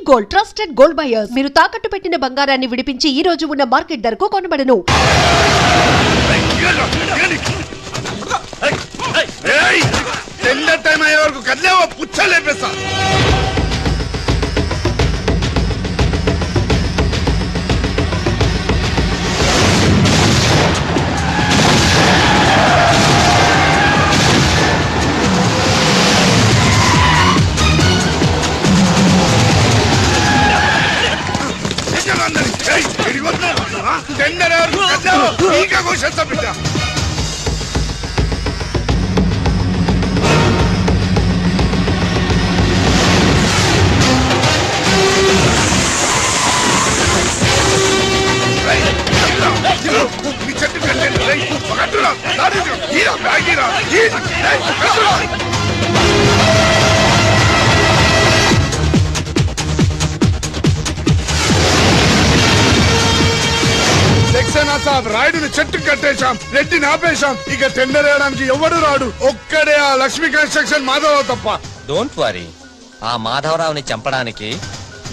Gold, trusted gold buyers. మీరు తాకట్టు పెట్టిన బంగారాన్ని విడిపించి ఈ రోజు ఉన్న మార్కెట్ ధరకు కొనబడను. టైం అయ్యే వరకు కదిలేవో పుచ్చలేపేస్తా. టెండర్ వరకు కదిలేవో ఇంకా క్వశ్చన్ బిడ్డ. రాయుడిని చెట్టు కట్టేశాం, రెడ్డిని ఆపేశాం. ఇక టెండర్ వేయడానికి ఎవడు రాడు. ఒక్కడే ఆ లక్ష్మీ కన్స్ట్రక్షన్ మాధవరావు తప్ప. డోంట్ వరీ, ఆ మాధవరావుని చంపడానికి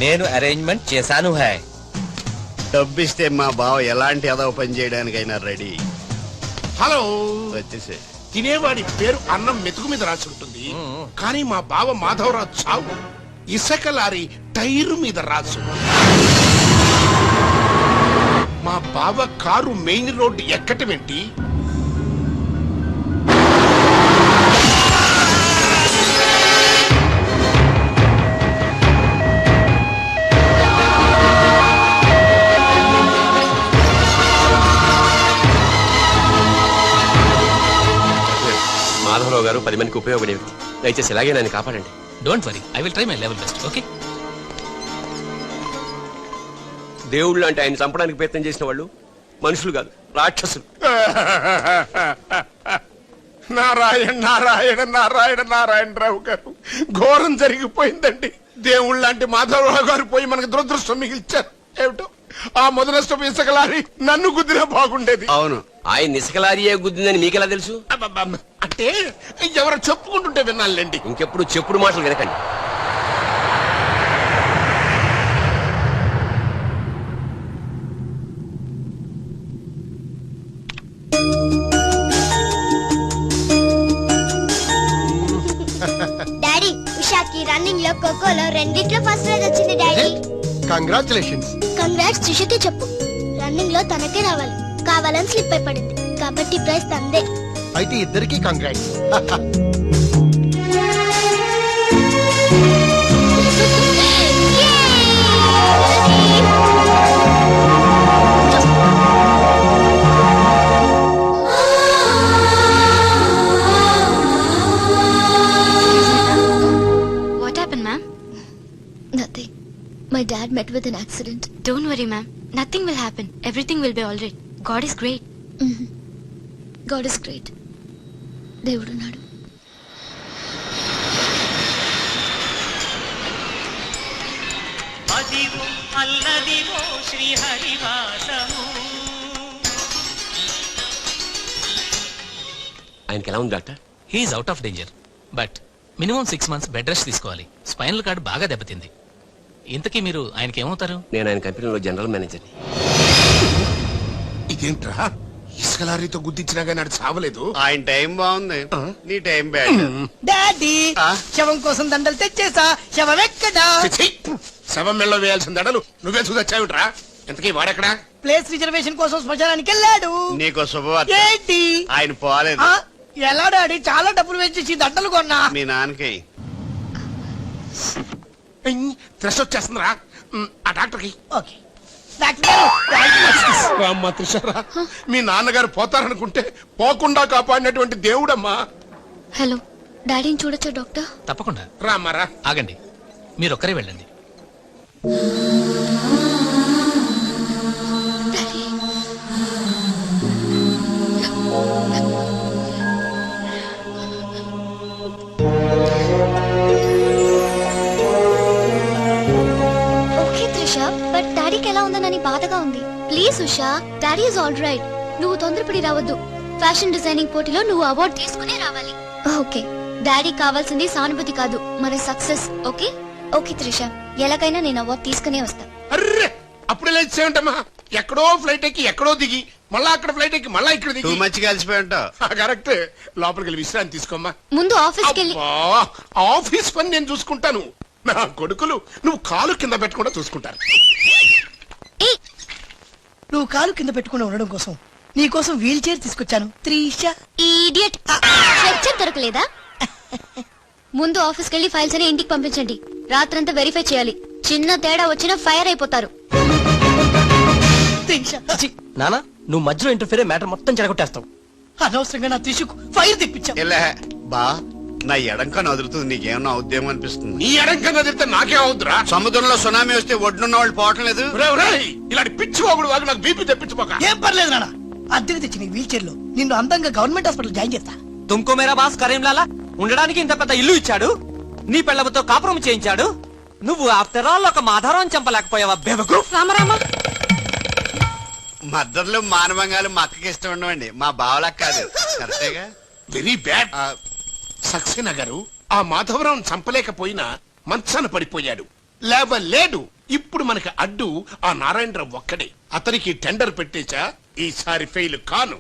నేను అరేంజ్మెంట్ చేశాను. హై డబ్బిస్తే మా బావ ఎలాంటి అదవ పని చేయడానికైనా రెడీ. హలో, వచ్చేసే. తినేవాడి పేరు అన్నం మెతుకు మీద రాసి ఉంటుంది, కానీ మా బావ మాధవరావు చావు ఇసుక లారీ టైరు మీద రాసు. మా బావ కారు మెయిన్ రోడ్డు ఎక్కటం ఏంటి? మాధవరావు గారు 10 మందికి ఉపయోగపడే వ్యక్తి. దయచేసి ఇలాగే నన్ను కాపాడండి. Don't worry, I will try my level best. Okay, దేవుళ్ళు అంటే ఆయన చంపడానికి ప్రయత్నం చేసిన వాళ్ళు మనుషులు కాదు, రాక్షసులు. నారాయణ నారాయణ నారాయణ నారాయణరావు గారు, ఘోరం జరిగిపోయిందండి. దేవుళ్ళు లాంటి మాధవరావు గారు పోయి మనకు దురదృష్టం మిగిల్చారు. ఏమిటో ఆ మొదలష్టం ఇసుకలారి నన్ను గుద్దినా బాగుండేది. అవును, ఆయన ఇసుకలారియే గుద్దిందని మీకెలా తెలుసు? అంటే ఎవరో చెప్పుకుంటుంటే విన్నాళ్ళండి. ఇంకెప్పుడు చెప్పుడు మాటలు వినకండి. డాడీ, ఉషాకి రన్నింగ్ లో ఖోఖోలో రెండిట్లో ఫస్ట్ ప్రైజ్ వచ్చింది డాడీ. కంగ్రాచులేషన్స్. కంగ్రాట్స్ త్రిషకి చెప్పు. రన్నింగ్ లో తనకే రావాలి, కావాలని స్లిప్ అయి పడింది కాబట్టి ప్రైజ్ తందే. అయితే ఇద్దరికి congrats. What happened, ma'am? Nothing. My dad met with an accident. Don't worry, ma'am. Nothing will happen. Everything will be all right. God is great. God is great. దేవుడున్నాడు. అదివో అల్లదివో శ్రీహరివాసము. ఆయనకి ఎలా ఉంది doctor? He is out of danger, but minimum 6 months bed rest తీసుకోవాలి. Spinal cord బాగా దెబ్బతింది. ఇంతకీ మీరు ఆయనకి ఏమవుతారు? నేను ఆయన కంపెనీలో జనరల్ మేనేజర్. ఇదేంట్రా, ఇసుక లారీతో గుద్దించినా కానీ అది చావలేదు. ఆయన టైం బాగుంది, నీ టైం బ్యాడ్. డాడీ, శవం కోసం దండలు తెచ్చేసా. శవం ఎక్కడా? శవం మెళ్ళలో వేయాల్సిన దడలు నువ్వే చూదొచ్చావుట్రా. ఎంతకీ వాడెక్కడా? ప్లేస్ రిజర్వేషన్ కోసం శ్మశానానికి వెళ్ళాడు. నీకు శుభవార్త. ఏంటి? ఆయన పోలేదు. ఎలా డాడీ? చాలా డబ్బులు వేసి దండలు కొన్నా. మీ నాన్నకి త్రెస్ వచ్చేస్తుందిరా. ఆ డాక్టర్కి ఓకే. డాక్టర్ గారు, రామ్మా త్రిషరా, మీ నాన్నగారు పోతారనుకుంటే పోకుండా కాపాడినటువంటి దేవుడమ్మా. హలో, డాడీని చూడొచ్చా డాక్టర్? తప్పకుండా. రామ్మారా. ఆగండి, మీరు ఒక్కరే వెళ్ళండి. బాధగా ఉంది. Please Usha, daddy is all right. నువ్వు తొందరపడి రావద్దు. ఫ్యాషన్ డిజైనింగ్ పోటీలో నువ్వు అవార్డు తీసుకునే రావాలి. ఓకే, డాడీ కావాల్సింది సానుభూతి కాదు, మన సక్సెస్. ఓకే ఓకే త్రిష, ఎలాగైనా నేను అవార్డు తీసుకునే వస్తా. అర్రే అప్పుడే లేచేయంటమ్మా. ఎక్కడో ఫ్లైట్ ఎక్కి ఎక్కడో దిగి మళ్ళా అక్కడ ఫ్లైట్ ఎక్కి మళ్ళా ఇక్కడ టూ దిగి మచ్ కలిసిపోయి ఉంటావు. కరెక్ట్. లోపలికి వెళ్ళి విశ్రాంతి తీసుకోమ్మా. ముందు ఆఫీస్కి వెళ్ళి అబ్బా, ఆఫీస్ పని నేను చూసుకుంటాను. నా కొడుకులు నువ్వు కాలు కింద పెట్టకుండా చూసుకుంటారు. ఏయ్, నువ్వు కాలు కింద పెట్టుకుని ఉండడం కోసం నీ కోసం వీల్ చైర్ తీసుకొచ్చాను త్రిష. ఇడియట్. స్ట్రెచ్చర్ దొరకలేదా? ముందు ఆఫీస్కి వెళ్ళి ఫైల్స్ అని ఇంటికి పంపించండి. రాత్రంతా వెరిఫై చేయాలి. చిన్న తేడా వచ్చినా ఫైర్ అయిపోతారు. త్రిష, ఛీ, నానా నువ్వు మధ్యలో ఇంటర్ఫీర్ మ్యాటర్ మొత్తం చెడగొట్టేస్తావు. అనవసరంగా నా త్రిషకు ఫైర్ తెప్పించావు. ఎలా బా నా ఎడంకా నదురుతుంది, నీకేమన్నా అవుద్దేమో అనిపిస్తుంది. నీ ఎడంకన్నా తిరిగితే నాకే అవుతురా. సముద్రంలో సునామీ వస్తే ఒడ్డున్న వాళ్ళు పోవటం లేదు. ఇలాంటి పిచ్చి ఒకడు వాగు నాకు బీపీ తెప్పించుకోక. ఏం పర్లేదు నాన్న, అద్దెకి తెచ్చి నీ వీల్ చైర్ లో నిన్ను అందంగా గవర్నమెంట్ హాస్పిటల్ జాయిన్ చేస్తా. తుమ్కో మేరా బాస్ కరీంలాలా ఉండడానికి ఇంత పెద్ద ఇల్లు ఇచ్చాడు, నీ పెళ్ళబతో కాపురం చేయించాడు. నువ్వు ఆఫ్టర్ ఆల్ ఒక మాధారం చంపలేకపోయావా బెవకు? మద్దతులు మానవంగాలు మా అక్కకి ఇష్టం ఉండవండి, మా బావలకు కాదు. కరెక్టేగా. Very bad. సక్సేనా గారు ఆ మాధవరావు చంపలేకపోయినా మంచాన పడిపోయాడు, లేవలేడు. ఇప్పుడు మనకి అడ్డు ఆ నారాయణరావు ఒక్కడే. అతనికి టెండర్ పెట్టేచా ఈసారి ఫెయిల్ కాను.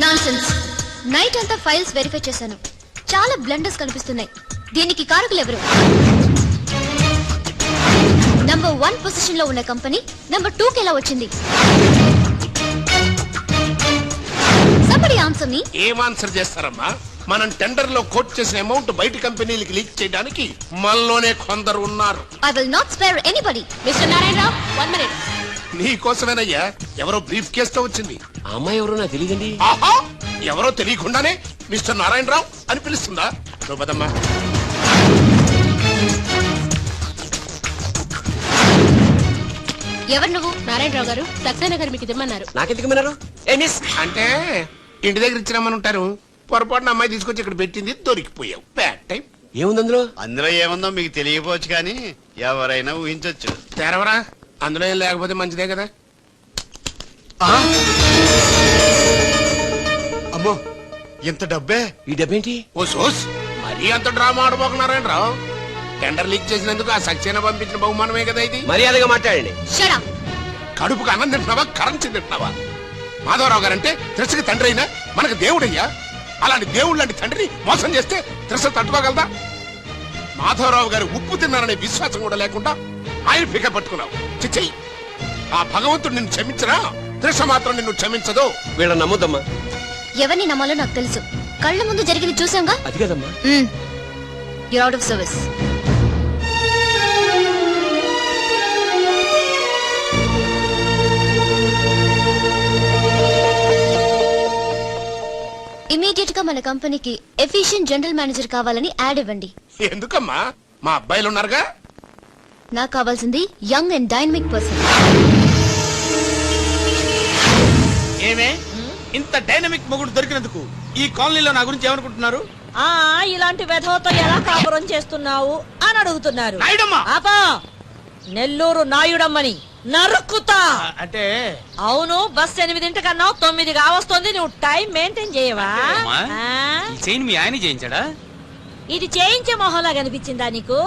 నాన్సెన్స్. నైట్ అంతా ఫైల్స్ వెరిఫై చేశాను. చాలా బ్లండర్స్ కనిపిస్తున్నాయి. దీనికి కారకులు ఎవరు? నంబర్ 1 పొజిషన్ లో ఉన్న కంపెనీ నంబర్ 2 కి ఎలా వచ్చింది? Somebody answer me. ఏం ఆన్సర్ చేస్తారమ్మా? మనం టెండర్ లో కోట్ చేసిన అమౌంట్ బయట కంపెనీలకి లీక్ చేయడానికి మనలోనే కొందరు ఉన్నారు. I will not spare anybody. Mr. Narayan Rao, 1 minute. నీ కోసమేనయ్యా. ఎవరో బ్రీఫ్ కేస్ తో వచ్చింది. ఆ అమ్మాయి ఎవరో నాకు తెలియదండి. ఆహా, ఎవరో తెలియకుండానే మిస్టర్ నారాయణరావు అని పిలుస్తుందా? నువ్వు పదమ్మా. ఎవరు నువ్వు? నారాయణరావు గారు సక్సేనా గారు మీకు ఇదమ్మన్నారు. నాకెందుకు విన్నారు? ఏ మిస్ అంటే ఇంటి దగ్గర ఇచ్చినామని ఉంటారు. పొరపాటున అమ్మాయి తీసుకొచ్చి ఇక్కడ పెట్టింది, దొరికిపోయావు. Bad time. ఏముంది అందులో? అందులో ఏముందో మీకు తెలియకపోవచ్చు కానీ ఎవరైనా ఊహించొచ్చు. తెరవరా, అందులో ఏం లేకపోతే మంచిదే కదా. అమ్మో ఎంత డబ్బే! ఈ డబ్బేంటి? ఓ సోస్, మరీ అంత డ్రామా ఆడబోకున్నారేంటి రావు? టెండర్ లీక్ చేసినందుకు ఆ సక్సేనా పంపించిన బహుమానమే కదా ఇది. మర్యాదగా మాట్లాడండి. Shut up. కడుపుకు అన్నం తింటున్నావా, కరెన్సీ తింటున్నావా? మాధవరావు గారంటే త్రిషకి తండ్రి అయినా మనకు దేవుడయ్యా. అలాంటి దేవుడు లాంటి తండ్రిని మోసం చేస్తే త్రిష తట్టుకోగలదా? మాధవరావు గారు ఉప్పు తిన్నారనే విశ్వాసం కూడా లేకుండా ఆయన పిక పట్టుకున్నావు. చిచ్చి, ఆ భగవంతుడు నిన్ను క్షమించరా? త్రిష మాత్రం నిన్ను క్షమించదు. వీళ్ళని నమ్మొద్దమ్మా. ఎవరిని నమ్మాలో నాకు తెలుసు. కళ్ళ ముందు జరిగింది చూసాంగా. అది కదమ్మా. You're out of service. Immediate గా మన కంపెనీకి ఎఫిషియెంట్ జనరల్ మేనేజర్ కావాలని యాడ్ ఇవ్వండి. ఎందుకమ్మా? మా అబ్బాయిలు ఉన్నారుగా. నాకు కావాల్సింది యంగ్ అండ్ డైనమిక్ పర్సన్. ఏమే ఇంత డైనమిక్ మొగుడు దొరికినందుకు ఈ కాలనీలో నా గురించి ఏమనుకుంటున్నారు? ఇలాంటి వెధవతో ఎలా కాపురం చేస్తున్నావు అని అడుగుతున్నారు. నాయుడమ్మ! ఆపా, నెల్లూరు నాయుడమ్మని నరుక్కుతా. అంటే అవును, బస్ 8:00 9 కావస్తుంది. నువ్వు టైం మెయింటైన్ చేయవా? మీ ఆయన చేయించాడా? ఇది చేయించే మొహంలా కనిపించిందా నీకు?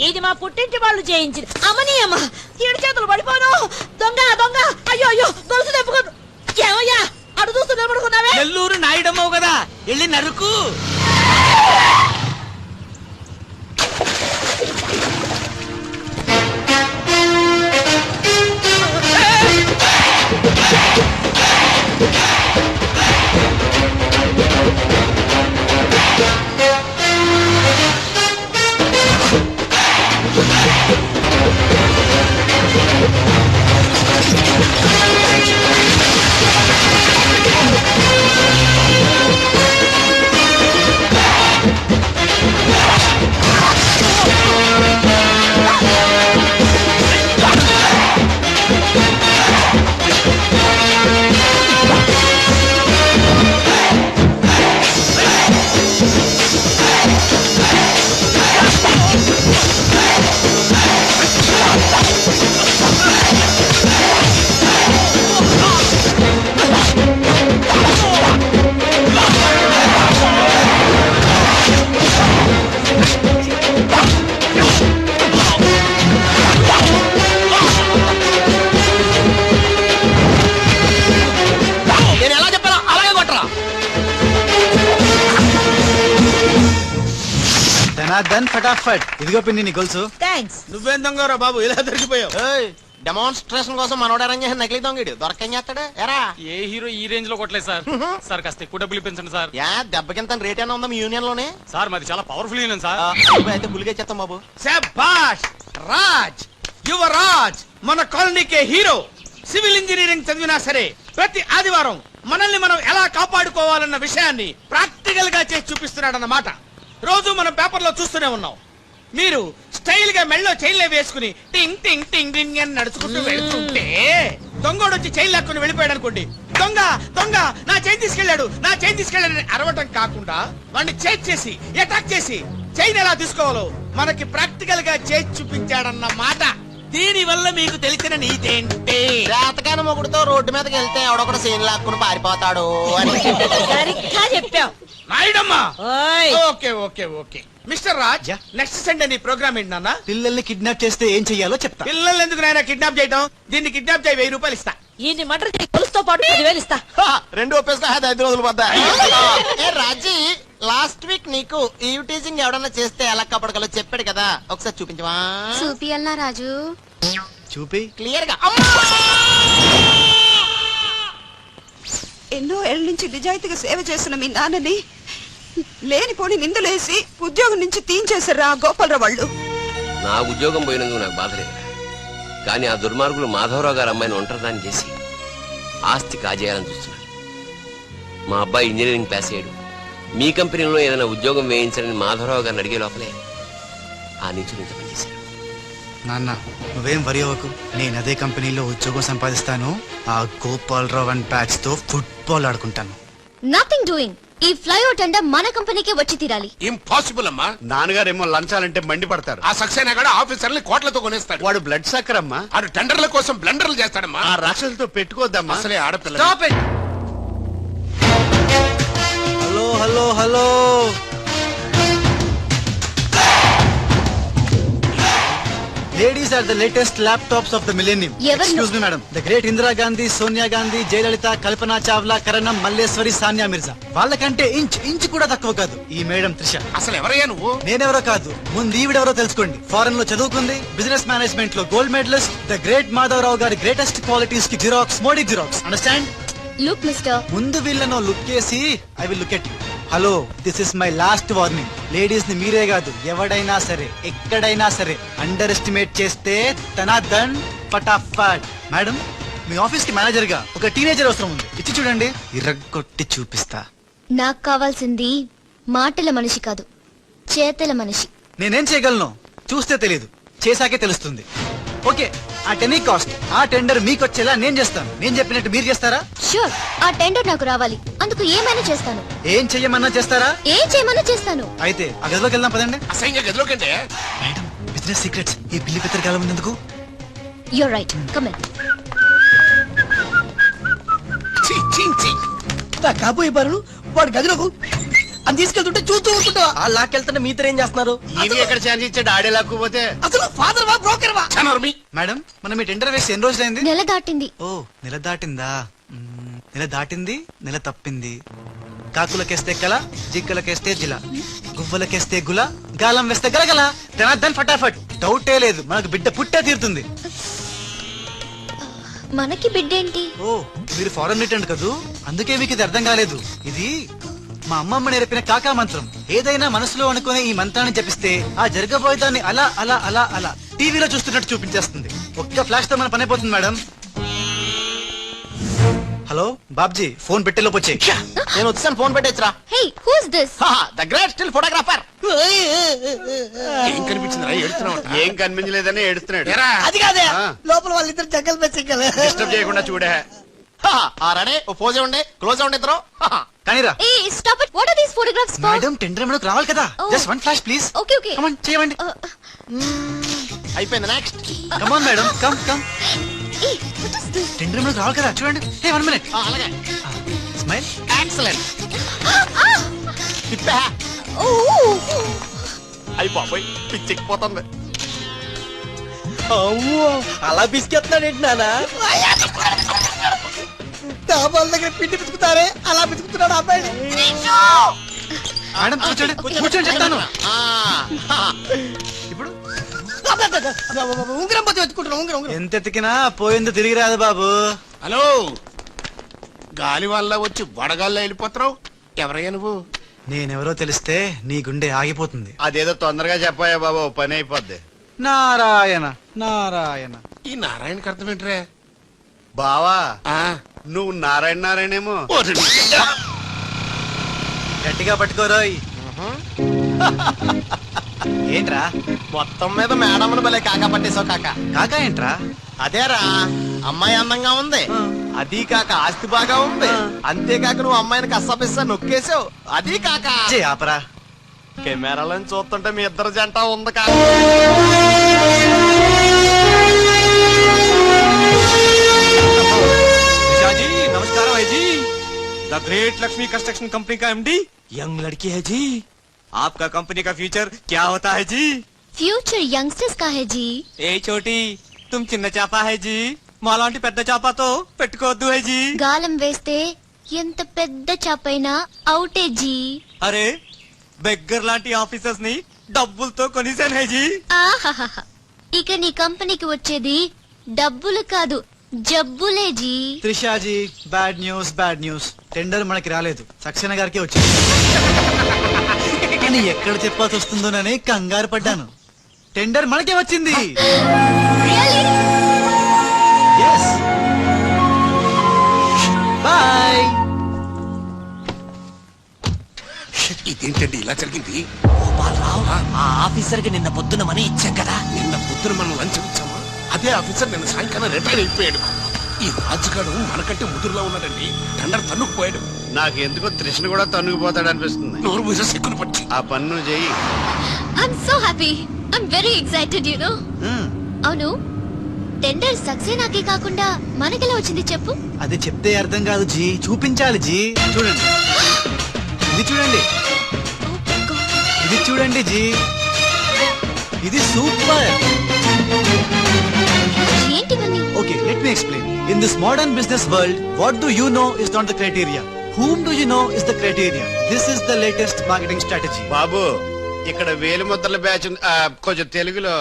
ఇది మా పుట్టింటి వాళ్ళు చేయించింది. అమ్మని అమ్మ, 7 చేతులు పడిపోను. దొంగ దొంగ, అయ్యో అయ్యో, గొలుసు తెప్పుకో. ఏమయ్యా అడు చూస్తూ నిలబడుకున్నావే? నెల్లూరు నాయుడమ్మవు కదా, వెళ్ళి నరుకు. దన్ ఫటాఫట్ ఇదిగో పిన్ని నీ గొలుసు. థ్యాంక్స్. నువ్వేం దొంగరా బాబు ఇలా దొరికిపోయావు? డెమాన్స్ట్రేషన్ కోసం మనోడు అరేంజ్ చేసిన నకిలీ దొంగడు దొరకని చేస్తాడు ఎరా. ఏ హీరో ఈ రేంజ్ లో కొట్టలేదు సార్. సార్ కాస్త ఎక్కువ డబ్బులు ఇప్పించండి సార్. యా దెబ్బకింత రేట్ అయినా ఉందా మీ యూనియన్ లోనే? సార్ మాది చాలా పవర్ఫుల్ యూనియన్ సార్. అయితే బుల్గా చేస్తాం బాబు. శభాష్ రాజ్, యువరాజ్ మన కాలనీకే హీరో. సివిల్ ఇంజనీరింగ్ చదివినా సరే ప్రతి ఆదివారం మనల్ని మనం ఎలా కాపాడుకోవాలన్న విషయాన్ని ప్రాక్టికల్ గా చేసి చూపిస్తున్నాడన్నమాట. రోజు మనం పేపర్లో చూస్తూనే ఉన్నాం. మీరు స్టైల్ గా మెళ్ళో చైన్లే వేసుకుని టింగ్ టింగ్ టింగ్ టింగ్ అని నడుచుకుంటూ వెళ్తుంటే దొంగోడు వచ్చి చైన్ లాక్కుని వెళ్ళిపోయాడు అనుకోండి. దొంగ దొంగ నా చైన్ తీసుకెళ్లాడు, నా చైన్ తీసుకెళ్లాడని అరవటం కాకుండా వాడిని చేజ్ చేసి అటాక్ చేసి చైన్ ఎలా తీసుకోవాలో మనకి ప్రాక్టికల్ గా చేసి చూపించాడన్న మాట. దీని వల్ల మీకు తెలిసిన నీతేంటి? జాతకాన మొగుడుతో రోడ్డు మీదకి వెళ్తే ఎవడొకడు చైన్ లాక్కుని పారిపోతాడు అని. సరిగ్గా చెప్పావు నాయుడమ్మా. ఓయ్. Okay okay okay mister Raj, next Sunday నీ ప్రోగ్రామ్ ఏంటి నాన్న? పిల్లల్ని కిడ్నాప్ చేస్తే ఏం చెయ్యాలో చెప్తా. పిల్లల్ని ఎందుకు నాయన కిడ్నాప్ చేయడం? దీన్ని కిడ్నాప్ చేయి 1000 రూపాయలు ఇస్తా. ఈ మటర్ కొలుసుతో పాటు 10,000 ఇస్తా. రెండు ఒప్పేసుకో 5 రోజులు పోతా. ఏ రాజీ, లాస్ట్ వీక్ నీకు ఈ టీజింగ్ ఎవడన్నా చేస్తే ఎలా కాపాడగలో చెప్పాడు కదా, ఒకసారి చూపించవా? చూపియల్నా రాజు? చూపి క్లియర్ గా. ఎన్నో ఏళ్ళ నుంచి నిజాయితీగా సేవ చేస్తున్న మీ నాన్నని లేనిపోని నిందలేసి ఉద్యోగం నుంచి తీయించేశారా గోపాలరావు వాళ్ళు. నా ఉద్యోగం పోయినందుకు నాకు బాధ లేదు, కానీ ఆ దుర్మార్గులు మాధవరావు గారు అమ్మాయిని ఒంటరిదాన్ని చేసి ఆస్తి కాజేయాలని చూస్తున్నారు. మా అబ్బాయి ఇంజనీరింగ్ పాస్ అయ్యాడు, మీ కంపెనీలో ఏదైనా ఉద్యోగం వేయించాలని మాధవరావు గారిని అడిగే లోపలే ఆ నీచుని ఇంత పనిచేశారు. నాన్న నువ్వేం వరి అవ్వకు, నేను అదే కంపెనీలో ఉద్యోగం సంపాదిస్తాను. ఆ గోపాలరావు అండ్ బ్యాచ్ తో ఫుట్బాల్ ఆడుకుంటాను. Nothing doing. ఈ ఫ్లైఓవర్ టెండర్ మన కంపెనీకే వచ్చి తీరాలి. ఇంపాసిబుల్ అమ్మా. నాన్నగారేమో లంచాలంటే మండిపడతారు. ఆ సక్సేనా కూడా ఆఫీసర్ని కోట్లతో కొనేస్తాడు. వాడు బ్లడ్ సక్కర్ అమ్మా. ఆడు టెండర్ల కోసం బ్లండర్లు చేస్తాడమ్మా. ఆ రాక్షసులతో పెట్టుకోద్దమ్మా. అసలే ఆడపిల్ల. Stop it. Hello hello hello, ladies are the latest laptops of the millennium. Excuse me madam, the great Indira Gandhi, Sonia Gandhi, Jayalalitha, Kalpana Chawla, Karnam, Malleswari, Sania Mirza. వాళ్ళకంటే ఇంచ్ కూడా తక్కువ కాదు ఈ మేడం త్రిష. అసలు ఎవరయ్యా నువ్వు? నేనెవరో కాదు, ముందు ఈవిడెవరో తెలుసుకోండి. ఫారెన్ లో చదువుకుంది, బిజినెస్ మేనేజ్మెంట్ లో gold medalist, the great Madhavarao గారి గ్రేటెస్ట్ క్వాలిటీస్ కి xerox, Modi xerox. Understand? Look mister, ముందు వీళ్ళను లుక్ చేసి I will look at you. Hello, this is my last warning. Ladies ని మీరే కాదు, ఎవడైనా సరే ఎక్కడైనా సరే అండర్ ఎస్టిమేట్ చేస్తే తన దన్ ఫటాఫట్. మేడం, మీ ఆఫీస్ కి మేనేజర్ గా ఒక టీనేజర్ అవసరం ఉంది, ఇచ్చి చూడండి, ఇరగొట్టి చూపిస్తా. నాకు కావాల్సింది మాటల మనిషి కాదు, చేతల మనిషి. నేనేం చేయగలను చూస్తే తెలియదు, చేశాకే తెలుస్తుంది. ఓకే, ఆ టెనీ కాస్ట్, ఆ టెండర్ మీకు వచ్చేలా నేను చేస్తాను. నేను చెప్పినట్టు మీరు చేస్తారా? షూర్, ఆ టెండర్ నాకు రావాలి, అందుకు ఏమైనా చేస్తాను. ఏం చెయ్యమన్నా చేస్తారా? ఏం చేయమన్నా చేస్తాను. అయితే ఆ గదిలోకి వెళ్దాం పదండి. అసహ్యంగా గదిలోకంటే మేడం, బిజినెస్ సీక్రెట్స్ ఈ పిల్లి పెద్దరు కాలం ఎందుకు? You're right, come in. కాబోయే బారు వాడు గదిలోకు అని తీసుకెళ్తుంటే చూస్తూ ఊరుకుంటావా? ఆ లాక్కెళ్తుంటే మీతో ఏం చేస్తున్నారు? ఈయన ఎక్కడ ఛాన్స్ ఇచ్చాడు? ఆడే లాక్కుపోతే. అసలు ఫాదర్ వా బ్రోకర్ వా? మేడం, మనం ఈ టెండర్ వేసి ఎన్ని రోజులైంది? నెల దాటింది. ఓ, నెల దాటిందా? నెల దాటింది, నెల తప్పింది. కాకులకేస్తే కల, జిక్కలకేస్తే జిల, గువ్వలకేస్తే గుల, గాలం వేస్తే గలగల. ధనార్దన్ ఫటాఫట్. డౌటే లేదు, మనకు బిడ్డ పుట్టే తీరుతుంది. మనకి బిడ్డేంటి? ఓ, మీరు ఫారెన్ రిటర్న్ కదూ, అందుకే మీకు ఇది అర్థం కాలేదు. ఇది మా అమ్మమ్మ నేర్పిన కాకా మంత్రం. ఏదైనా మనసులో అనుకునే ఈ మంత్రాన్ని జపిస్తే ఆ జరగబోయేదాన్ని అలా అలా అలా అలా టీవీలో చూస్తున్నట్టు చూపించేస్తుంది. ఒక్క ఫ్లాష్ తో మన పని అయిపోతుంది మేడం. హలో బాబ్జీ, ఫోన్ పెట్టేలోపు వచ్చే. నేను వచ్చాను, ఫోన్ పెట్టేచ్చరా. Hey, who is this? The great still photographer. ఏం కనిపించిందిరా? ఏడుస్తున్నావు? ఏం కనిపించలేదని ఏడుస్తున్నాడు. అది కాదే, లోపల వాళ్ళిద్దరు జగ్గలు పెంచగల. డిస్టర్బ్ చేయకుండా చూడే. రెడీ, ఓ పోజే ఉండే, క్లోజ్ ఉండే ఇద్దరు. కానీరా. ఏ stop it, what are these photographs for? Madam, tender మనకు రావాలి కదా. Just one flash please. Okay okay, come on, చేయండి. అయిపోయింది, next. Come on madam, come come. ఏ వాట్ ఇస్ దిస్? టెండర్ మనకు రావాలి కదా, చూడండి. Hey, 1 minute. అలాగే. స్మైల్. ఎక్సలెంట్. తిప్పా. అయిపోయి పిచ్చెక్కిపోతుంది. అలా బిస్కెత్తున్నాడేంటి నాన్న? డాబాల దగ్గర పిండి పిసుకుతారే అలా పిసుకుతున్నాడు అబ్బాయి. మేడం కూర్చోండి కూర్చోండి చెప్తాను. ఇప్పుడు ఉంగరం పోతే వెతుకుంటున్నా ఉంగరం. ఎంత ఎతికినా పోయింది తిరిగి రాదు బాబు. హలో, గాలి వల్ల వచ్చి వడగాల్లో వెళ్ళిపోతున్నావు. ఎవరయ్యా నువ్వు? నేనెవరో తెలిస్తే నీ గుండె ఆగిపోతుంది. అదేదో తొందరగా చెప్పాయా బాబా, పని అయిపోద్ది. నారాయణ నారాయణ. ఈ నారాయణకి అర్థం ఏంట్రే? బావా నువ్వు నారాయణ నారాయణేమో. గట్టిగా పట్టుకోరోయ్. ఏంట్రా మొత్తం మీద మేడంను భలే కాకా పట్టేశావు కాక. కాకా ఏంట్రా? అదేరా, అమ్మాయి అందంగా ఉంది, అది కాక ఆస్తి బాగా ఉంది, అంతేకాక నువ్వు అమ్మాయిని కష్టపిస్తా నొక్కేసావు, అది కాక ఆపరా. కెమెరాలను చూస్తుంటే మీ ఇద్దరు జంట ఉంది కాక. नमस्कार भाई जी, the great Lakshmi construction company का एमडी यंग लड़की है जी. आपका कंपनी का फ्यूचर क्या होता है जी? ఫ్యూచర్ యంగ్స్టర్స్ కా హై జీ. ఏ చోటి తుమ్ చిన్న చేప హై జీ, మాలాంటి పెద్ద చేపతో పెట్టుకోవద్దు హై జీ. గాలం వేస్తే ఎంత పెద్ద చాపైనా అవుటే జీ. అరే బెగ్గర్ లాంటి ఆఫీసర్స్ ని డబ్బులతో కొనిసాను హై జీ. ఆహాహా, ఇక నీ కంపెనీకి వచ్చేది డబ్బులు కాదు జబ్బులే జీ. Trishaji bad news. టెండర్ మనకి రాలేదు, సక్సేనా గారికి వచ్చింది. కానీ ఎక్కడ చెప్పాల్సి వస్తుందోనని కంగారు పడ్డాను. టెండర్ మనకే వచ్చింది. బాయ్. ఇదేంటండి ఇలా జరిగింది? ఆ ఆఫీసర్ కి నిన్న పొద్దున మనీ ఇచ్చాం కదా. నిన్న పొద్దున మనం లంచం ఇచ్చామా? అదే ఆఫీసర్ నిన్న సాయంకాలం రిటైర్ అయిపోయాడు. ఈ రాజుగాడు మనకంటే ముదురులో ఉన్నాడండి. టెండర్ తన్నుకుపోయాడు. నాకెందుకో తృష్ణ కూడా తన్నుకుపోతాడు అనిపిస్తుంది. నోరు మూసే సిక్కులు పచ్చి. ఆ పన్ను చెయ్యి. I'm so happy, I'm very excited you know. అవును, టెండర్ సక్సేనాకి కాకుండా మనకెలా వచ్చింది చెప్పు? అది చెప్తే అర్థం కాదు జీ, చూపించాలి జీ. చూడండి, ఇది చూడండి, ఇది చూడండి జీ, ఇది super. Okay, let me explain. In this modern business world, what do you know is not the criteria. Whom do you know is the criteria. This is the latest marketing strategy. బాబు, ఇక్కడ వేలు ముద్రల batch కొంచెం తెలుగులో.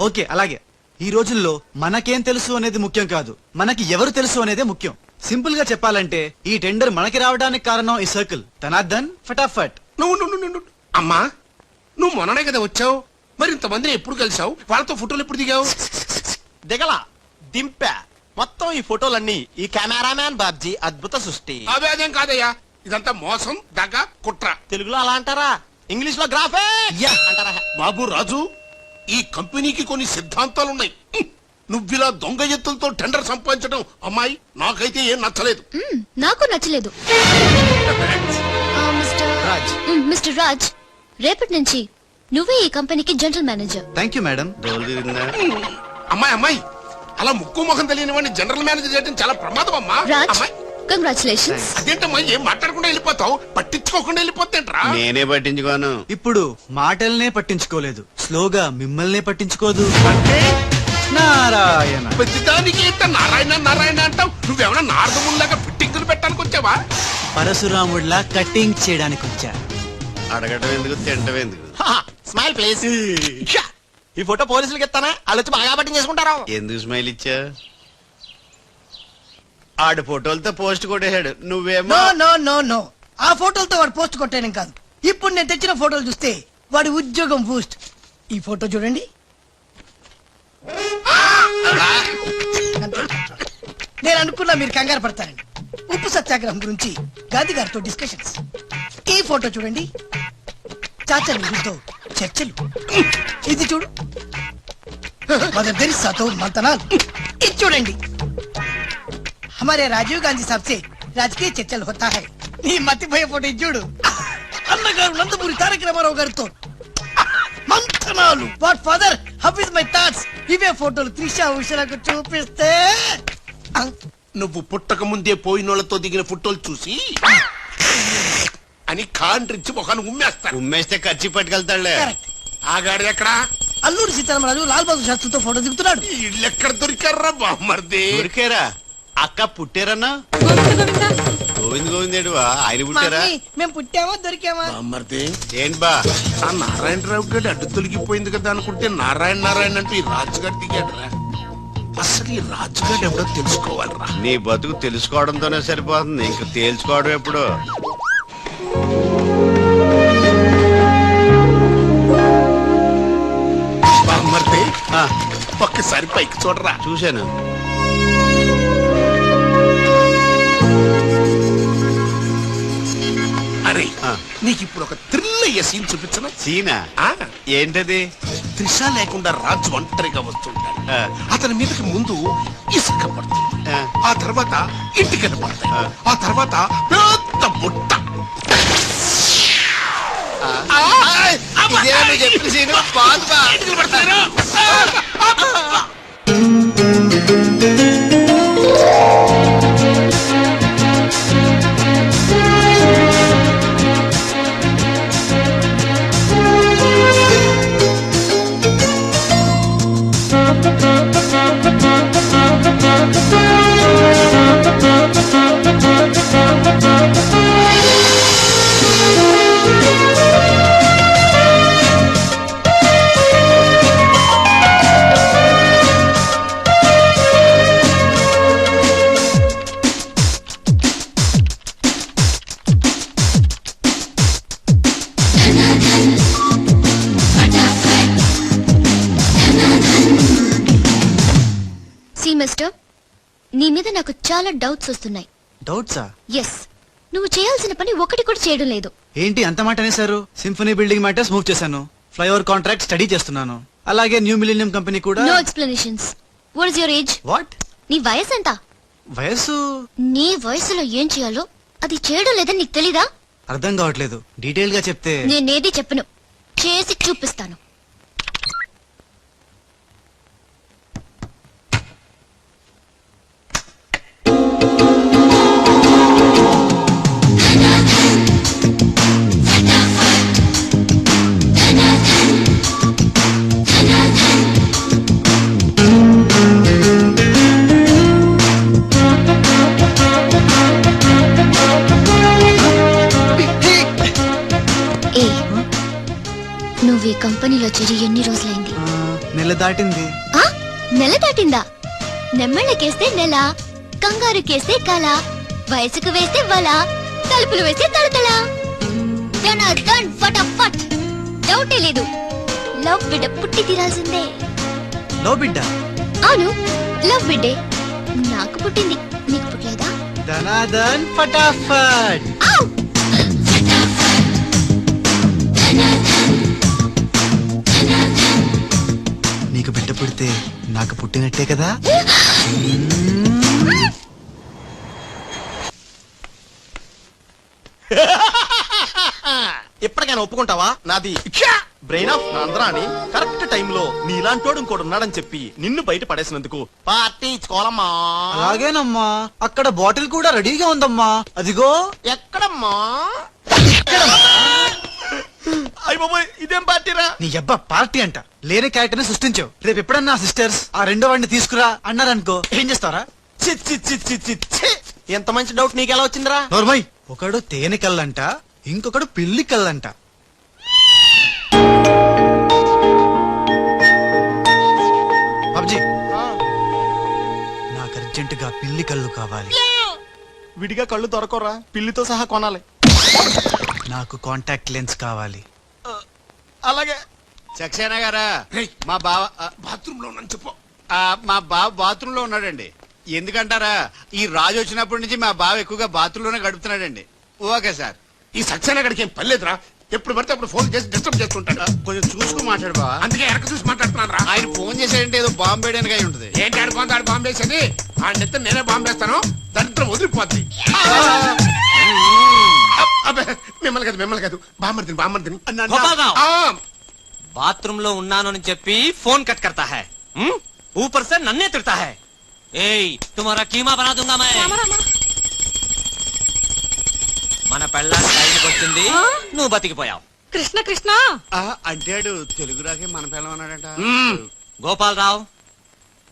Okay, అలాగే. ఈ రోజుల్లో మనకేం తెలుసు అనేది ముఖ్యం కాదు, మనకి ఎవరు తెలుసు అనేదే ముఖ్యం. సింపుల్ గా చెప్పాలంటే ఈ టెండర్ మనకి రావడానికి కారణం ఈ సర్కిల్. తనార్దన్ ఫటాఫట్. నువ్వు అమ్మా, నువ్వు మొన్ననే కదా వచ్చావు. మరి ఇంతమందిని ఎప్పుడు కలిసావు? వాళ్ళతో ఫోటోలు ఎప్పుడు దిగావు? దిగలా, దింపా. మొత్తం ఈ ఫోటోలన్నీ ఈ కెమెరామ్యాన్ బాబ్జీ అద్భుత సృష్టి. అవే అదేం కాదయ్యా, ఇదంతా మోసం, దగ్గ, కుట్ర. తెలుగులో అలా అంటారా? ఇంగ్లీష్ లో గ్రాఫే అంటారా? బాబు రాజు, ఈ కంపెనీకి కొన్ని సిద్ధాంతాలున్నాయి. నువ్విలా దొంగ ఎత్తులతో టెండర్ సంపాదించడం అమ్మాయి నాకైతే ఏం నచ్చలేదు. నాకు నచ్చలేదు. మిస్టర్ రాజ్, రేపటి నుంచి నువ్వే ఈ కంపెనీకి general manager. Thank you madam. అమ్మాయి అలా ముక్కు ముఖం తెలియని వాడిని జనరల్ మేనేజర్ చేయడం చాలా ప్రమాదం అమ్మా. రాజ్, కంగ్రాచులేషన్స్. అదేంటమ్మా, ఏం మాట్లాడకుండా వెళ్ళిపోతావు? పట్టించుకోకుండా వెళ్ళిపోతేంట్రా? నేనే పట్టించుకోను. ఇప్పుడు మాటల్నే పట్టించుకోలేదు, స్లోగా మిమ్మల్నే పట్టించుకోదు. నారాయణ. ప్రతిదానికి నారాయణ నారాయణ అంటావు. నువ్వేమన్నా నారదముల్లాగా ఫిట్టింగులు పెట్టడానికి వచ్చావా? పరశురాముడిలా కటింగ్ చేయడానికి వచ్చా. అడగటం ఎందుకు, తింటం ఎందుకు? Smile please. ఈ ఫోటో పోలీసులకి ఇస్తానా? వాళ్ళు వచ్చి బాగా పట్టింగ్ చేసుకుంటారు. ఎందుకు స్మైల్ ఇచ్చా? ఆడు ఫోటోలతో పోస్ట్ కొట్టేశాడు, నువ్వేమో. నో, ఆ ఫోటోలతో వాడు పోస్ట్ కొట్టేయడం కాదు. ఇప్పుడు నేను తెచ్చిన ఫోటోలు చూస్తే వాడి ఉద్యోగం బూస్ట్. ఈ ఫోటో చూడండి. నేను అనుకున్నా మీరు కంగారు పడతారండి. ఉప్పు సత్యాగ్రహం గురించి గాంధీ గారితో డిస్కషన్స్. ఈ ఫోటో చూడండి, చాచా నెహ్రూతో చర్చలు. ఇది చూడు, మదర్ తెరిసాతో మంతనాలు. ఇది చూడండి, हमारे राजीव गांधी साहब से राजकीय चर्चल होता है. నీ మతిపోయే ఫోటో ఇది చూడు, అన్నగారు నందమూరి తారక రామారావు గారితో మంతనాలు. What father, how is my thoughts. ఇవే ఫోటోలు త్రిషా ఉషలకు చూపిస్తే నువ్వు పుట్టక ముందే పోయినోళ్లతో దిగిన ఫోటోలు చూసి అని కాండ్రించి ముఖాన్ని ఉమ్మేస్తారు. ఉమ్మేస్తే ఖర్చు పట్టుకెళ్తాడులే. ఆగాడు ఎక్కడ? అల్లూరి సీతారామరాజు లాల్ బహదూర్ శాస్త్రితో ఫోటో దిగుతున్నాడు. వీళ్ళు ఎక్కడ దొరికారా బామ్మర్ది? దొరికారా? అక్క పుట్టారన్నా? గోవింద్ గోవిందేడువా ఆయన పుట్టారా? మమ్మీ, మేము పుట్టామా దొరికామా? బామ్మర్ది ఏంటి బా ఆ నారాయణరావు గడి అడ్డు తొలగిపోయింది కదా అనుకుంటే నారాయణ నారాయణ అంటూ ఈ రాజుగారు దిగాడురా. అసలు ఈ రాజుగారు ఎవడో తెలుసుకోవాలరా. నీ బతుకు తెలుసుకోవడంతోనే సరిపోతుంది, ఇంక తేల్చుకోవడం ఎప్పుడు? బామ్మర్ది ఒక్కసారి పైకి చూడరా. చూశాను. అరే నీకు ఇప్పుడు ఒక థ్రిల్ అయ్యే సీన్ చూపించను. సీనా? ఏంటది? త్రిష లేకుండా రాజు ఒంటరిగా వస్తుంటాడు. అతని మీదకి ముందు ఇసుక పడుతుంది, ఆ తర్వాత ఇంటికి పడతాయి, ఆ తర్వాత పెద్ద బుట్ట. చెప్పిన సీను బాగుందా? మిస్టర్, నీ మీద నాకు చాలా డౌట్స్ వస్తున్నాయి. డౌట్సా? ఎస్, నువ్వు చేయాల్సిన పని ఒకటి కూడా చేయడం లేదు. ఏంటి అంత మాట అనేసారు? సింఫనీ బిల్డింగ్ మ్యాటర్స్ మూవ్ చేశాను, ఫ్లైఓవర్ కాంట్రాక్ట్ స్టడీ చేస్తున్నాను, అలాగే న్యూ మిలీనియం కంపెనీ కూడా. No explanations. What is your age? What? నీ వయసు ఎంత? వయసు? నీ వయసులో ఏం చేయాలో అది చేయడం లేదని నీకు తెలీదా? అర్థం కావట్లేదు, డీటెయిల్ గా చెప్తే. నేనేది చెప్పను, చేసి చూపిస్తాను. నువ్వు ఈ కంపెనీలో చేరి ఎన్ని రోజులైంది? నెల దాటింది. నెల దాటిందా? నెమ్మళ్ళకేస్తే నెల, కంగారుకేస్తే కళ, వయసుకు వేస్తే వల, తలుపులు వేస్తే తలతల. ఫటాఫట్. డౌటే లేదు, లవ్ బిడ్డ పుట్టి తీరాల్సిందే. లవ్ బిడ్డ? అవును, లవ్ బిడ్డే నాకు పుట్టింది, నీకు పుట్టలేదా? ధనాధన్ ఫటాఫట్. నీకు బిడ్డ పుడితే నాకు పుట్టినట్టే కదా? ఎప్పటికైనా ఒప్పుకుంటావా? నాది బ్రెయిన్ ఆఫ్ నాంద్రా అని కరెక్ట్ టైంలో నీలాంటోడు ఇంకోటి ఉన్నాడని చెప్పి నిన్ను బయట పడేసినందుకు పార్టీ ఇచ్చుకోవాలమ్మా. అలాగేనమ్మా, అక్కడ బాటిల్ కూడా రెడీగా ఉందమ్మా. అదిగో. ఎక్కడమ్మా? అయ్య బాబోయ్, ఇదేం పార్టీరా? నీ అబ్బా పార్టీ అంట, లేని క్యారెక్టర్ ని సృష్టించావు. రేపు ఎప్పుడన్నా సిస్టర్స్ ఆ రెండో వాడిని తీసుకురా అన్నారనుకో, ఏం చేస్తారా? ఎంత మంచి డౌట్ నీకు ఎలా వచ్చిందిరా? నోర్మయ్, ఒకడు తేనె కళ్ళంట, ఇంకొకడు పిల్లి కళ్ళంట. బాబ్జీ, నాకు అర్జెంటుగా పిల్లి కళ్ళు కావాలి. విడిగా కళ్ళు దొరకరా, పిల్లితో సహా కొనాలి. నాకు కాంటాక్ట్ లెన్స్ కావాలి. అలాగే. సక్సేనా గారా, మా బావ బాత్రూమ్ లో ఉన్నాను చెప్పు. మా బావ బాత్రూమ్ లో ఉన్నాడండి. ఎందుకంటారా, ఈ రాజు వచ్చినప్పటి నుంచి మా బావ ఎక్కువగా బాత్రూమ్ లోనే గడుపుతున్నాడండి. Okay sir. ఈ సక్సేనా గడికి ఏం పర్లేదురా, ఎప్పుడు పడితే అప్పుడు ఫోన్ చేసి డిస్టర్బ్ చేస్తుంటాడు. కొంచెం చూసుకుని మాట్లాడు బావా. అందుకే వెనక చూసి మాట్లాడుతున్నాను రా. ఆయన ఫోన్ చేసాడంటే ఏదో బాంబు వేయడానికి అయి ఉంటుంది. ఏంటి ఆడుకోండి, ఆడు బాంబు వేసేది? ఆ నెత్త నేనే బాంబు వేస్తాను, దరిద్రం వదిలిపోద్ది. మిమ్మల్ని కాదు బామ్మర్దిని. బాత్రూమ్ లో ఉన్నాను అని చెప్పి ఫోన్ కట్ కర్తా హై, ఊపర్ సే నన్నే తిడతా హై. ఏయ్, తుమారా కీమా బనా దూంగా మై. మన పెళ్ళానికి టైంకి వచ్చింది, నువ్వు బతికిపోయావు. కృష్ణ కృష్ణ అంటాడు తెలుగు రాకే మన పిల్ల ఉన్నాడంట. गोपाल राव,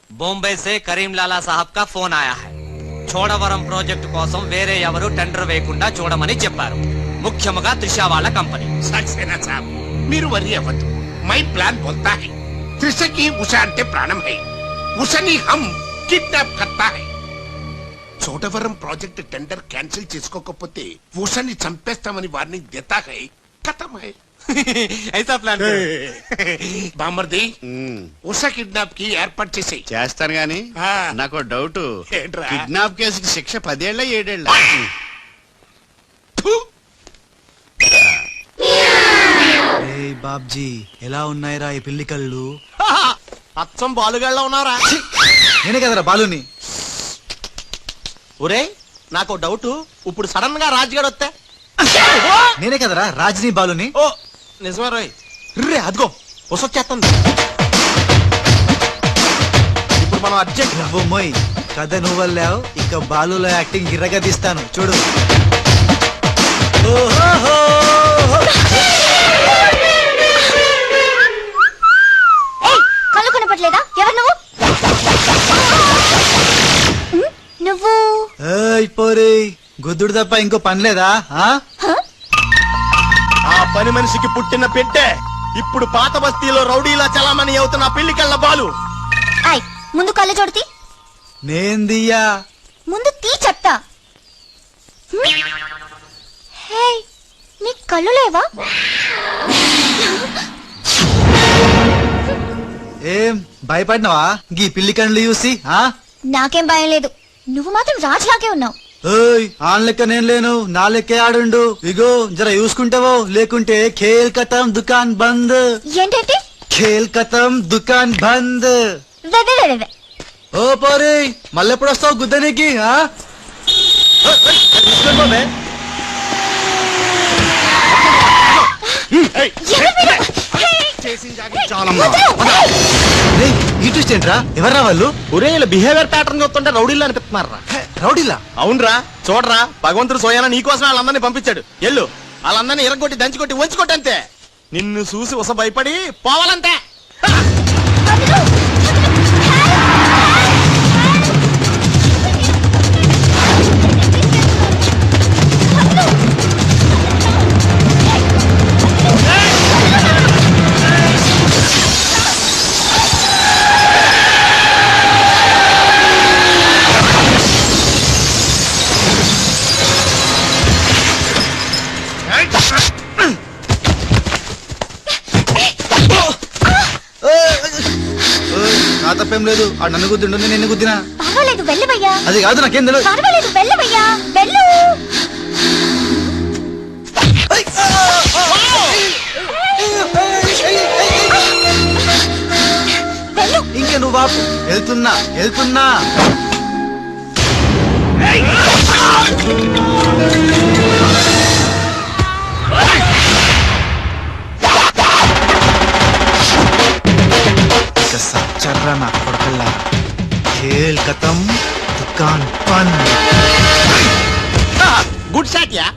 बॉम्बे से करीम लाला साहब का फोन आया है. చోడవరం ప్రాజెక్టు కోసం వేరే ఎవరు టెండర్ వేయకుండా చూడమని చెప్పారు, ముఖ్యముగా త్రిష వాళ్ళ కంపెనీ. సక్సేనా సాబ్, మీరు వరి అవ్వద్దు. మై ప్లాన్ బోల్తా హై, త్రిషకి ఉష అంటే ప్రాణం హై, ఉషని హమ్ కిడ్నాప్ కర్తా హై. చోడవరం ప్రాజెక్ట్ టెండర్ క్యాన్సిల్ చేసుకోకపోతే ఉషని చంపేస్తామని వార్నింగ్ దేతా హై. ఖతం హై. ఐసా ప్లాన్ బామర్ది, ఉష కిడ్నాప్ కి ఏర్పాటు చేసేయి. చేస్తాను గాని నాకు డౌట్, ఏంట్రా? కిడ్నాప్ కేసుకి శిక్ష 10 ఏళ్ళ 7 ఏళ్ళ? ఏయ్ బాబ్జీ, ఎలా ఉన్నాయిరా ఈ పిల్లి కళ్ళు? అచ్చం బాలుగాళ్ళ ఉన్నారా? నేనే కదరా బాలుని. ఒరే నాకు డౌట్, ఇప్పుడు సడన్ గా రాజుగాడు వస్తే? నేనే కదరా రాజనీ బాలుని. ఓ నిజమే రోయ్. రే అదిగో వసొచ్చేస్తుంది. ఇప్పుడు మనం అర్జెంట్. నువ్వు మొయ్, కథ నువ్వెళ్ళావు, ఇక బాలులో యాక్టింగ్ గిర్రగా తీస్తాను చూడు. ఓహో, కళ్ళు కనపట్లేదా? ఎవరు నువ్వు? నువ్వు ఏయ్ పోరి, గుద్దుడు తప్ప ఇంకో పని లేదా? ఆ పని మనిషికి పుట్టిన పెట్టే ఇప్పుడు పాత బస్తీలో రౌడీలా చలామణి అవుతున్న పిల్లికళ్ళ బాలు. ఆయ్, ముందు కళ్ళు చూడతి. నేందియ్యా. ముందు తీ చెప్తా. హే, నీ కళ్ళు లేవా? ఏం భయపడినావా గీ పిల్లి కళ్ళు చూసి? నాకేం భయం లేదు, నువ్వు మాత్రం రాజులాగే ఉన్నావు. ఏయ్, ఆన్ లెక్క నేను లేను, నా లెక్కే ఆడుండు. ఇగో జర చూసుకుంటావో, లేకుంటే ఖేల్ కతం దుకాన్ బంద్. ఏంటంటే? ఖేల్ కతం దుకాన్ బంద్. వే, వే, వే, వే. ఓ పోరి, మళ్ళెప్పుడు వస్తావు గుద్దనికి? ఏంట్రా, ఎవర్రా వాళ్ళు? ఒరే ఇలా బిహేవియర్ ప్యాటర్న్ చూస్తుంటే రౌడీలు అనిపిస్తున్నారా? రౌడీలా? అవునరా, చూడరా, భగవంతుడు సోయానా నీకోసమే వాళ్ళందరినీ పంపించాడు. ఎల్లు వాళ్ళందరినీ ఎరగొట్టి దంచుకొట్టి వంచుకొట్టి అంతే. నిన్ను చూసి ఉస భయపడి పోవాలంతే. నా తప్పేం లేదు, ఆ నన్ను గుద్దిండు, నేను నిన్ను గుద్దినా. పర్వాలేదు, వెళ్ళవయ్యా. అది కాదు, నాకేం తెలియదు. పర్వాలేదు, వెళ్ళవయ్యా, వెళ్ళు. ఇంకే నువ్వు బాపు, వెళ్తున్నా వెళ్తున్నా. చర్రా నా కొడకల్లా, ఖేల్ కతం దుకాన్ బంద్. Good shot yeah.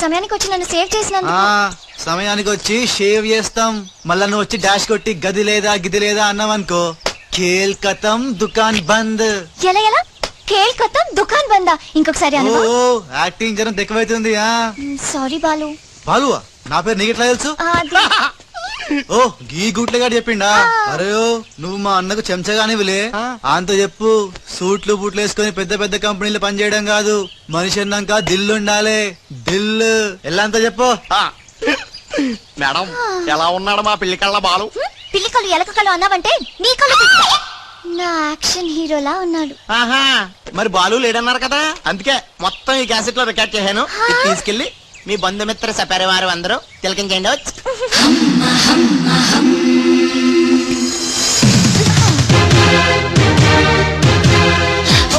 సమయానికి వచ్చి నన్ను సేవ్ చేసినందుకు. సమయానికి వచ్చి షేవ్ చేస్తాం, మళ్ళా నువ్వు వచ్చి డాష్ కొట్టి గది లేదా గిది లేదా అన్నావనుకో, ఖేల్ కతం దుకాన్ బంద్. ఎలా ఎలా? ఖేల్ కతం దుకాన్ బందా? ఇంకొకసారి అనవా? ఓ యాక్టింగ్ జరం ఎక్కువైతుంది. సారీ బాలు. బాలువా? నా పేరు నీకెట్లా తెలుసు? ఓ గీ గుట్లగాడు చెప్పిండా? అరే నువ్వు మా అన్నకు చెంచగానివిలే, అంత చెప్పు. సూట్లు బూట్లు వేసుకొని పెద్ద పెద్ద కంపెనీలు పనిచేయడం కాదు, మనిషి అన్నాక దిల్లుండాలి, దిల్లు. ఎలా అంత చెప్పు. మేడం ఎలా ఉన్నాడు మా పిల్లి కళ్ళ బాలు? పిల్లి కళ్ళు ఎలక కళ్ళు అన్నావంటే నీ కళ్ళు పీకుతా. నా యాక్షన్ హీరోలా ఉన్నాడు. ఆహా మరి బాలు లేడన్నారు కదా, అందుకే మొత్తం ఈ క్యాసెట్ లో రికార్డ్ చేశాను. ఇది తీసుకెళ్లి మీ బంధుమిత్ర సపరివారు అందరూ తిలకించండి.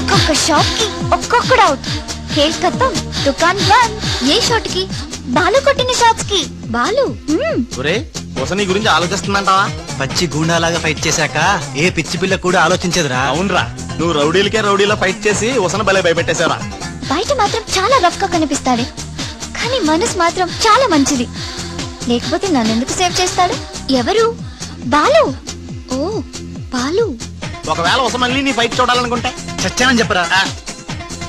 ఒక్కొక్క షాప్ కి ఒక్కొక్కడు అవుట్. ఖేల్ ఖతం, దుకాన్ బంద్. ఏ షాట్ కి? బాలు కొట్టిన షాట్స్ కి బాలు. ఒరే నీ గురించి ఆలోచిస్తుందంటావా? పచ్చి గూండాలాగా ఫైట్ చేశాక ఏ పిచ్చి పిల్ల కూడా ఆలోచించదురా. అవునరా, నువ్వు రౌడీలకే రౌడీలో ఫైట్ చేసి ఉసన బలే భయపెట్టేశారా. బయట మాత్రం చాలా రఫ్ గా కనిపిస్తాడే, కానీ మనసు మాత్రం చాలా మంచిది. లేకపోతే నన్ను ఎందుకు సేవ్ చేస్తాడు? ఎవరు? బాలు. ఓ బాలు. ఒకవేళ ఉసమల్ని నీ ఫైట్ చూడాలనుకుంటే చచ్చానని చెప్పరా.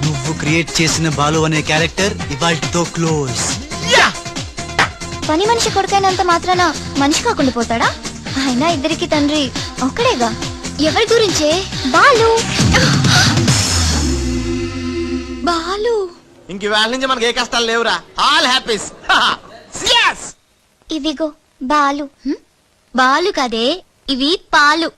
నువ్వు క్రియేట్ చేసిన బాలు అనే క్యారెక్టర్ ఇవాల్టితో క్లోజ్. పని మనిషి కొడుకైనంత మాత్రాన మనిషి కాకుండా పోతాడా? అయినా ఇద్దరికి తండ్రి ఒక్కడేగా. ఎవరి గురించే? బాలు. బాలు. ఇంక వేళ నుంచి మనకి ఏ కష్టాలు లేవురా. All happies. ఇవిగో బాలు. బాలు కదే, ఇవి పాలు.